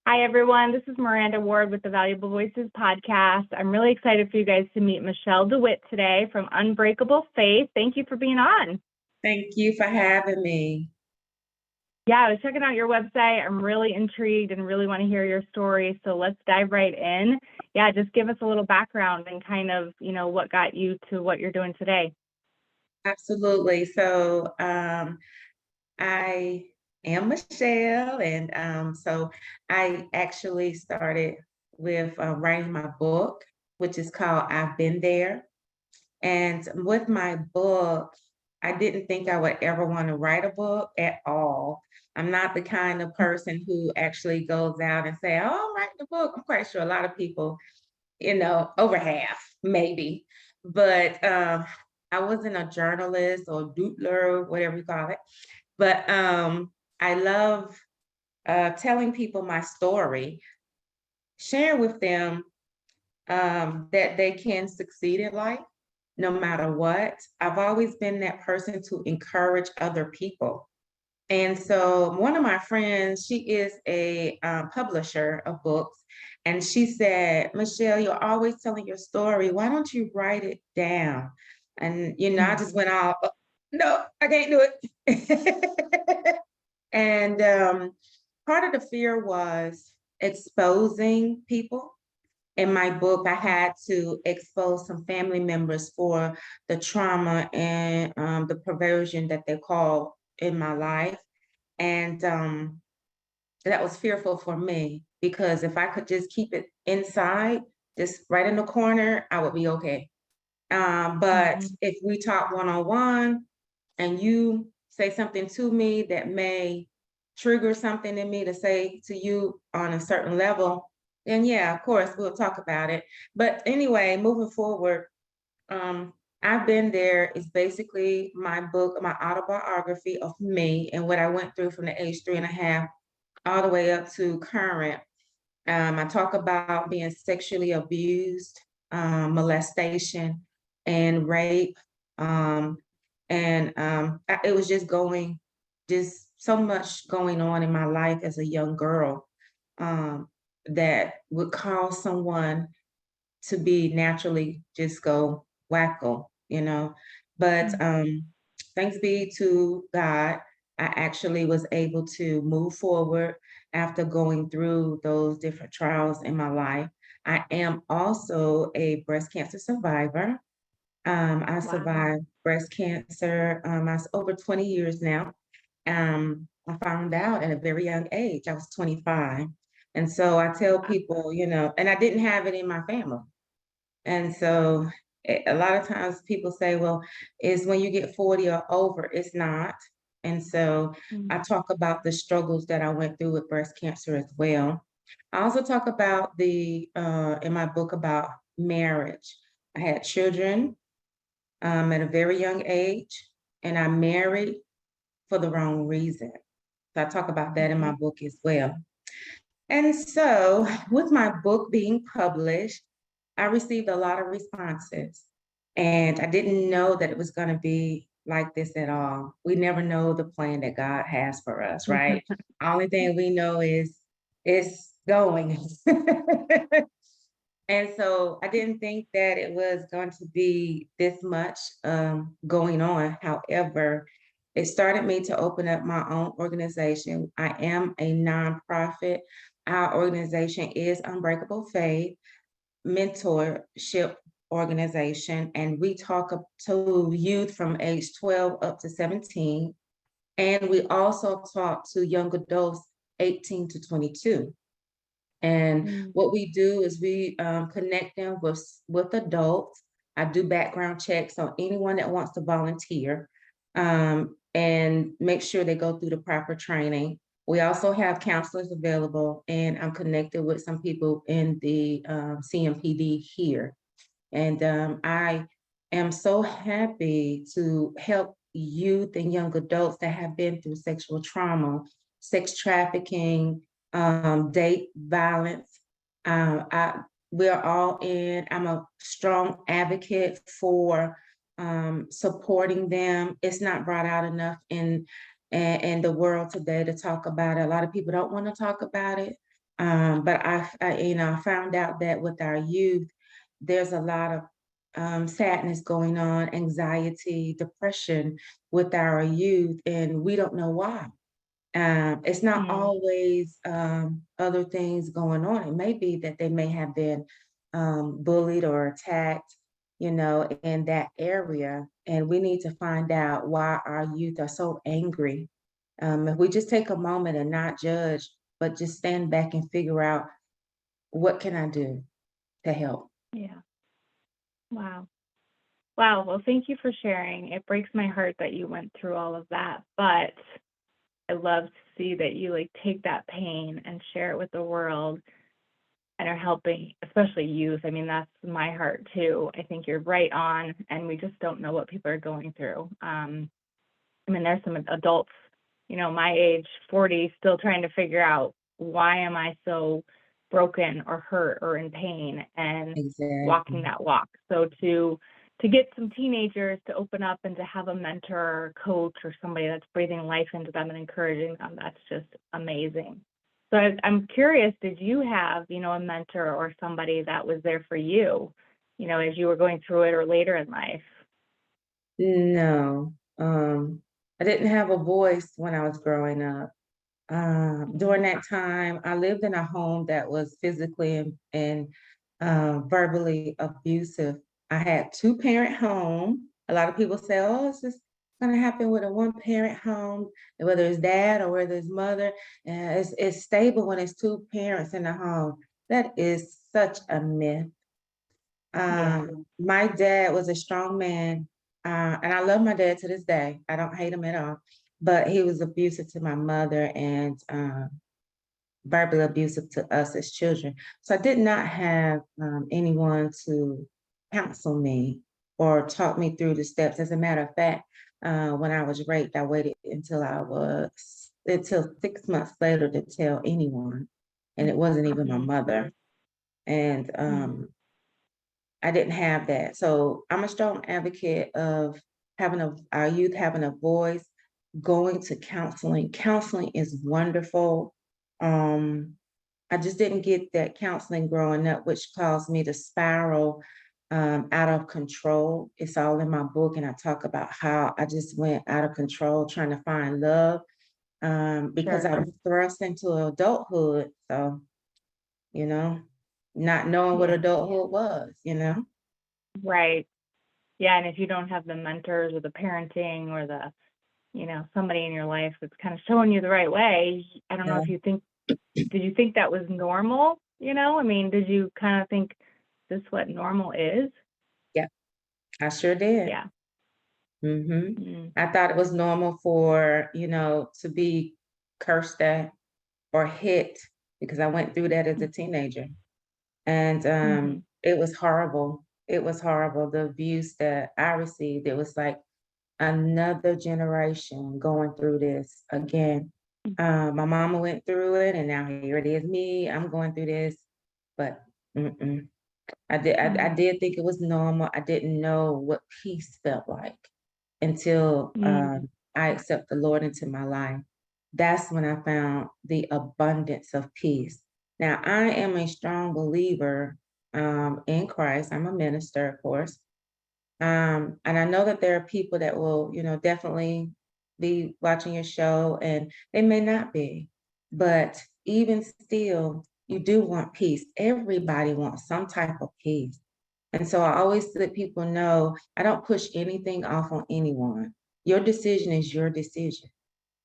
Hi, everyone. This is Miranda Ward with the Valuable Voices podcast. I'm really excited for you guys to meet Michelle Dewitt today from Unbreakable Faith. Thank you for being on. Thank you for having me. Yeah, I was checking out your website. I'm really intrigued and really want to hear your story. So let's dive right in. Yeah, just give us a little background and kind of, what got you to what you're doing today. Absolutely. So I am Michelle, and so I actually started with writing my book, which is called I've Been There. And with my book, I didn't think I would ever want to write a book at all. I'm not the kind of person who actually goes out and say, "Oh, I'm writing a book." I'm quite sure a lot of people, over half, maybe. But I wasn't a journalist or doodler, whatever you call it. But I love telling people my story, sharing with them that they can succeed in life no matter what. I've always been that person to encourage other people. And so one of my friends, she is a publisher of books, and she said, "Michelle, you're always telling your story. Why don't you write it down?" And I just went out, "No, I can't do it." And part of the fear was exposing people. In my book, I had to expose some family members for the trauma and the perversion that they call in my life. And that was fearful for me because if I could just keep it inside, just right in the corner, I would be okay. But Mhm. if we talk one on one and you say something to me that may trigger something in me to say to you on a certain level, then yeah, of course, we'll talk about it. But anyway, moving forward, um, I've Been There is basically my book, my autobiography of me and what I went through from the age 3.5 all the way up to current. I talk about being sexually abused, molestation, and rape. Um, and it was just so much going on in my life as a young girl that would cause someone to be naturally just go wacko. But thanks be to God, I actually was able to move forward after going through those different trials in my life. I am also a breast cancer survivor. I Wow. survived breast cancer. I was over 20 years now. I found out at a very young age. I was 25. And so I tell people, and I didn't have it in my family. And so a lot of times people say, well, is when you get 40 or over, it's not. And so I Mhm. talk about the struggles that I went through with breast cancer as well. I also talk about in my book about marriage. I had children at a very young age, and I married for the wrong reason. So I talk about that in my Mhm. book as well. And so, with my book being published, I received a lot of responses, and I didn't know that it was going to be like this at all. We never know the plan that God has for us, right? Only thing we know is it's going. And so I didn't think that it was going to be this much going on. However, it started me to open up my own organization. I am a nonprofit. Our organization is Unbreakable Faith Mentorship Organization, and we talk to youth from age 12 up to 17. And we also talk to young adults 18 to 22. And Mm. what we do is we connect them with adults. I do background checks on anyone that wants to volunteer and make sure they go through the proper training. We also have counselors available, and I'm connected with some people in the CMPD here. And I am so happy to help youth and young adults that have been through sexual trauma, sex trafficking, date violence. We're all in. I'm a strong advocate for supporting them. It's not brought out enough in the world today to talk about it. A lot of people don't want to talk about it. But I found out that with our youth, there's a lot of sadness going on, anxiety, depression with our youth, and we don't know why. It's not Mm, always other things going on. It may be that they may have been bullied or attacked, in that area. And we need to find out why our youth are so angry. If we just take a moment and not judge, but just stand back and figure out what can I do to help. yeah. Wow. Wow. Well, thank you for sharing. It breaks my heart that you went through all of that, but I love to see that you like take that pain and share it with the world and are helping, especially youth. I mean, that's my heart too. I think you're right on, and we just don't know what people are going through. I mean, there's some adults, my age, 40, still trying to figure out why am I so broken or hurt or in pain and walking Exactly. that walk. So to get some teenagers to open up and to have a mentor or coach or somebody that's breathing life into them and encouraging them, that's just amazing. So I'm curious, did you have, a mentor or somebody that was there for you, as you were going through it or later in life? No, I didn't have a voice when I was growing up. During Mhm. that time, I lived in a home that was physically and verbally abusive. I had two-parent home. A lot of people say, "Oh, it's just gonna happen with a one-parent home, whether it's dad or whether it's mother. It's stable when it's two parents in the home." That is such a myth. Yeah. My dad was a strong man, and I love my dad to this day. I don't hate him at all, but he was abusive to my mother and verbally abusive to us as children. So I did not have anyone to counsel me or talk me through the steps. As a matter of fact, when I was raped, I waited until 6 months later to tell anyone, and it wasn't even my Mhm. mother. And Mhm. I didn't have that. So I'm a strong advocate of our youth having a voice, going to counseling. Counseling is wonderful. Um, I just didn't get that counseling growing up, which caused me to spiral out of control. It's all in my book, and I talk about how I just went out of control trying to find love because Sure. I was thrust into adulthood. So, you know, not knowing what Yeah. adulthood was. Right. Yeah, and if you don't have the mentors or the parenting or the, somebody in your life that's kind of showing you the right way, I don't know if did you think that was normal? I mean, did you kind of think this is what normal is? Yeah, I sure did. Yeah. Mhm. Mm, I thought it was normal for, to be cursed at or hit because I went through that as a teenager. And mm-hmm. it was horrible. It was horrible. The abuse that I received, it was like another generation going through this again. My mama went through it, and now here it is me. I'm going through this, but mm-mm. I Mm, did think it was normal. I didn't know what peace felt like until mm, I accept the Lord into my life. That's when I found the abundance of peace. Now, I am a strong believer in Christ. I'm a minister, of course. And I know that there are people that will, definitely be watching your show and they may not be, but even still, you do want peace. Everybody wants some type of peace. And so I always let people know I don't push anything off on anyone. Your decision is your decision.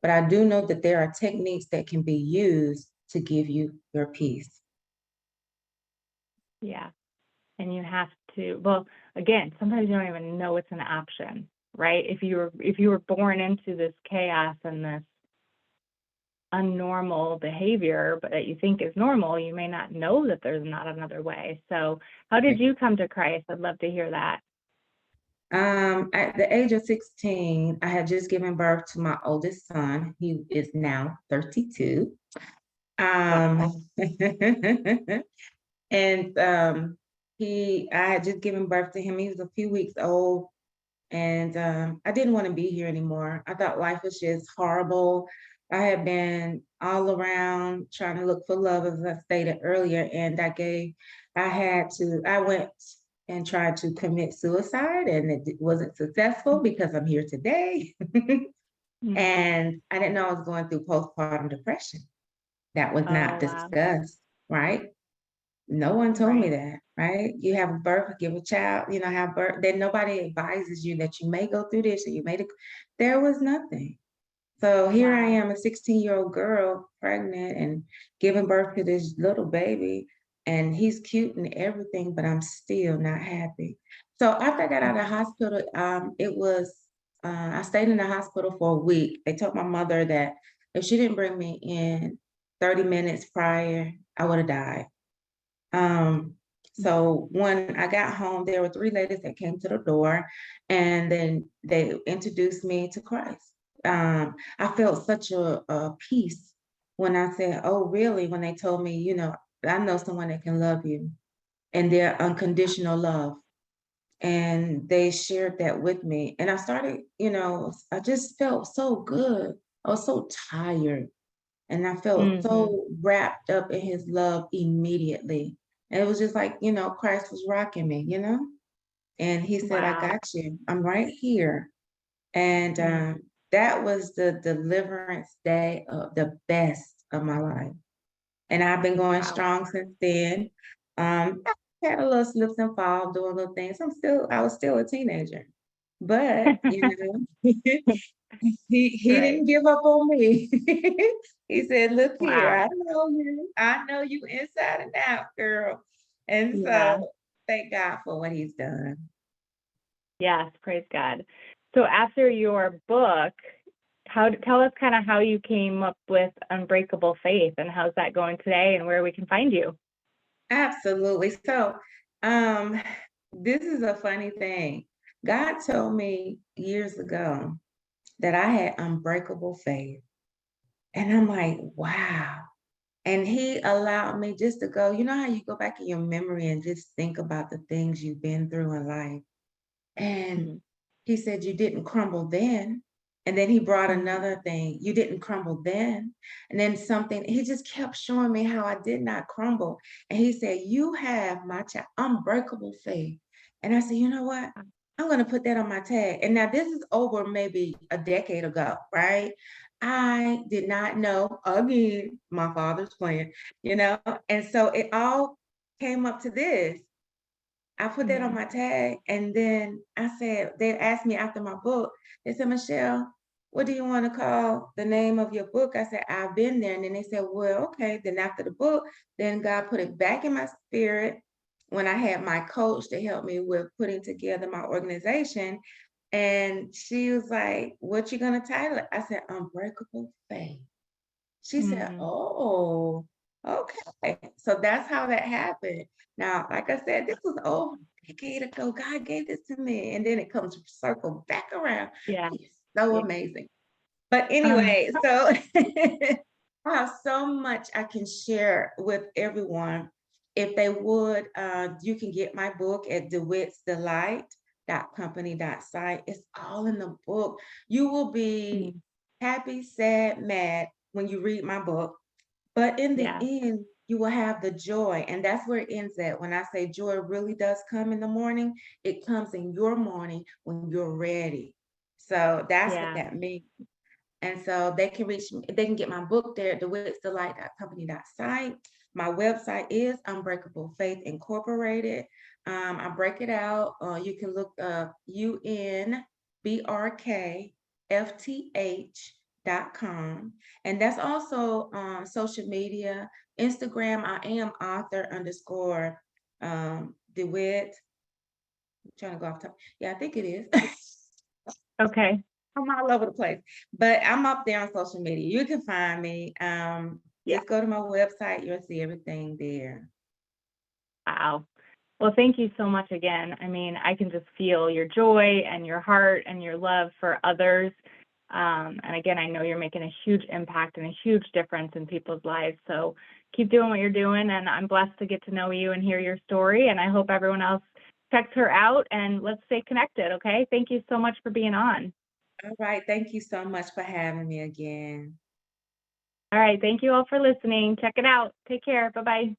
But I do know that there are techniques that can be used to give you your peace. yeah. And you have to, well, again, sometimes you don't even know it's an option, right? If you were born into this chaos and this unnormal behavior, but that you think is normal, you may not know that there's not another way. So, how did you come to Christ? I'd love to hear that. At the age of 16, I had just given birth to my oldest son. He is now 32. Wow. Um, and I had just given birth to him. He was a few weeks old, and I didn't want to be here anymore. I thought life was just horrible. I had been all around trying to look for love, as I stated earlier, and I went and tried to commit suicide, and wasn't successful because I'm here today. Mm. And I didn't know I was going through postpartum depression. That was Oh, not wow. discussed, right? No one told me Right. that, right? You have a birth, give a child, have birth, then nobody advises you that you may go through this or you may, there was nothing. So here I Wow. am, a 16-year-old girl, pregnant and giving birth to this little baby, and he's cute and everything, but I'm still not happy. So after I got out of the Mhm. hospital, I stayed in the hospital for a week. They told my mother that if she didn't bring me in 30 minutes prior, I would have died. Um, so when I got home, there were three ladies that came to the door, and then they introduced me to Christ. I felt such a peace when I said, "Oh, really?" When they told me, I know someone that can love you, and their unconditional love. And they shared that with me. And I started, I just felt so good. I was so tired. And I felt Mhm. so wrapped up in his love immediately. And it was just like, Christ was rocking me. And he said, I Wow. got you. I'm right here. And Mm. that was the deliverance day of the best of my life. And I've been going Wow. strong since then. I had a little slips and falls, doing little things. I was still a teenager. But, he Right. didn't give up on me. He said, "Look here, Wow. I know you. I know you inside and out, girl." And so Yeah. thank God for what he's done. Yes, praise God. So after your book, tell us kind of how you came up with Unbreakable Faith and how's that going today and where we can find you. Absolutely. So, um, this is a funny thing. God told me years ago that I had unbreakable faith. And I'm like, wow. And he allowed me just to go, how you go back in your memory and just think about the things you've been through in life. And Mhm. he said, you didn't crumble then. And then he brought Mhm. another thing. You didn't crumble then. And then something, he just kept showing me how I did not crumble. And he said, you have my unbreakable faith. And I said, you know what? I'm going to put that on my tag. And now this is over maybe a decade ago, right? I did not know, again, my father's plan, you know? And so it all came up to this. I put that on Mhm. my tag, and then I said, they asked me after my book, they said, Michelle, what do you want to call the name of your book? I said, I've been there. And then they said, well, okay. Then after the book, then God put it back in my spirit when I had my coach to help me with putting together my organization. And she was like, what you gonna title it? I said, Unbreakable Faith. She said, Mhm. oh, okay. So that's how that happened. Now, like I said, this was over a decade ago. God gave this to me. And then it comes circle back around. Yeah. He's so Yeah. amazing. But Uh, anyway, so I have so much I can share with everyone. If they would, you can get my book at Dewitt's Delight.company.site. It's all in the book. You will be mm, happy, sad, mad when you read my book. But in the yeah. end, you will have the joy. And that's where it ends at. When I say joy really does come in the morning, it comes in your morning when you're ready. So that's what Yeah. that means. And so they can reach me, they can get my book there at dewittsdelight.company.site. My website is Unbreakable Faith Incorporated. I break it out. You can look up UNBRKFTH.com. And that's also social media. Instagram, I am author underscore DeWitt. I'm trying to go off top. Yeah, I think it is. Okay. I'm all over the place, but I'm up there on social media. You can find me. Yeah. Just go to my website. You'll see everything there. Wow. Well, thank you so much again. I mean, I can just feel your joy and your heart and your love for others. And again, I know you're making a huge impact and a huge difference in people's lives. So keep doing what you're doing. And I'm blessed to get to know you and hear your story. And I hope everyone else checks her out and let's stay connected. Okay. Thank you so much for being on. All right. Thank you so much for having me again. All right. Thank you all for listening. Check it out. Take care. Bye-bye.